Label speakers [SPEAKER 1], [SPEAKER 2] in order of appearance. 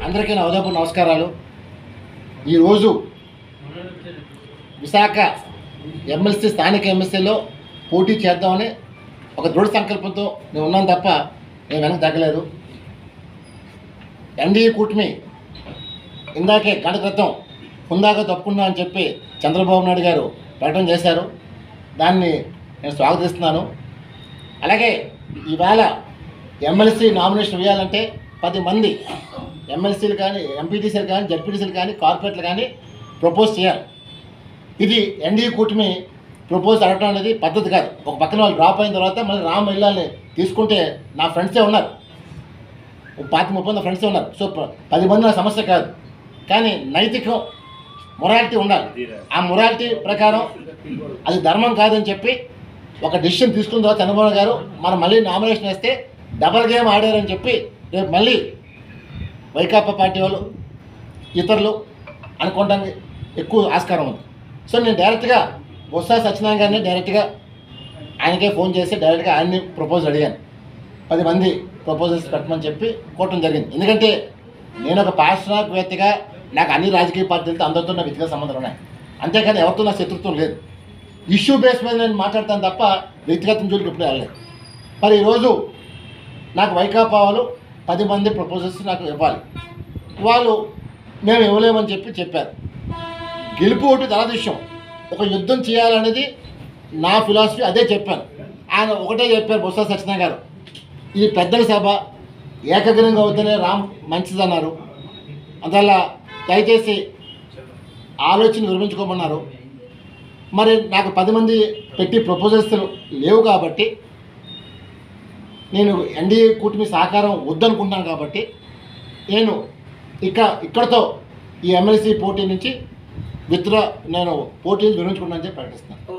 [SPEAKER 1] అందరికీ నా ఉదయపు నమస్కారాలు. ఈరోజు విశాఖ ఎమ్మెల్సీ స్థానిక ఎమ్మెల్సీలో పోటీ చేద్దామని ఒక దృఢ సంకల్పంతో నేను ఉన్నాను తప్ప నేను వెనక్కి తగ్గలేదు. ఎన్డీఏ కూటమి ఇందాకే గంట క్రితం హుందాగా తప్పుకున్నా అని చెప్పి చంద్రబాబు నాయుడు గారు ప్రకటన చేశారు. దాన్ని నేను స్వాగతిస్తున్నాను. అలాగే ఇవాళ ఎమ్మెల్సీ నామినేషన్ వేయాలంటే 10 మంది ఎమ్మెల్సీలు కానీ, ఎంపీటీసీలు కానీ, జడ్పీటీసీలు కానీ, కార్పొరేట్లు కానీ ప్రపోజ్ చేయాలి. ఇది ఎన్డీఏ కూటమి ప్రపోజ్ అడగడం అనేది పద్ధతి కాదు. ఒక పక్కన వాళ్ళు డ్రాప్ అయిన తర్వాత మళ్ళీ రామ్ ఇళ్ళని తీసుకుంటే నా ఫ్రెండ్సే ఉన్నారు, 30 ఫ్రెండ్సే ఉన్నారు. సో 10 మంది నా సమస్య కాదు, కానీ నైతికం మొరాలిటీ ఉండాలి. ఆ మొరాలిటీ ప్రకారం అది ధర్మం కాదని చెప్పి ఒక డిసిషన్ తీసుకున్న తర్వాత చంద్రబాబు గారు మనం మళ్ళీ నామినేషన్ వేస్తే డబల్ గేమ్ ఆడారని చెప్పి రేపు మళ్ళీ వైకాపా పార్టీ వాళ్ళు ఇతరులు అనుకోవడానికి ఎక్కువ ఆస్కారం ఉంది. సో నేను డైరెక్ట్గా బొత్స సత్యనారాయణ గారిని డైరెక్ట్గా ఆయనకే ఫోన్ చేసి డైరెక్ట్గా ఆయన్ని ప్రపోజల్ అడిగాను. 10 మంది ప్రపోజల్స్ పెట్టమని చెప్పి కోవటం జరిగింది. ఎందుకంటే నేను ఒక పారిశ్రామికవేత్తగా నాకు అన్ని రాజకీయ పార్టీలతో అందరితో నా వ్యక్తిగత సంబంధాలు ఉన్నాయి, అంతేకాని ఎవరితో నా శత్రుత్వం లేదు. ఇష్యూ బేస్ మీద నేను మాట్లాడతాను తప్ప వ్యక్తిగతం జోలికి ఎప్పుడు వెళ్ళలేదు. మరి ఈరోజు నాకు వైకాపా వాళ్ళు 10 మంది ప్రపోజల్స్ నాకు ఇవ్వాలి. వాళ్ళు మేము ఇవ్వలేమని చెప్పారు. గెలుపు ఒకటి తర్వాత విషయం, ఒక యుద్ధం చేయాలనేది నా ఫిలాసఫీ, అదే చెప్పాను. ఆయన ఒకటే చెప్పారు బొత్స సత్యనారాయణ గారు, ఇది పెద్దల సభ, ఏకగ్రీవంగా అవుతూనే రామ్ మంచిదన్నారు. అందువల్ల దయచేసి ఆలోచన విరమించుకోమన్నారు. మరి నాకు 10 మంది పెట్టి ప్రపోజల్స్ లేవు కాబట్టి నేను ఎన్డీఏ కూటమి సహకారం వద్దనుకుంటున్నాను. కాబట్టి నేను ఇక్కడతో ఈ ఎమ్మెల్సీ పోటీ నుంచి నేను పోటీ విరమించుకుంటానని చెప్పి ప్రకటిస్తున్నాను.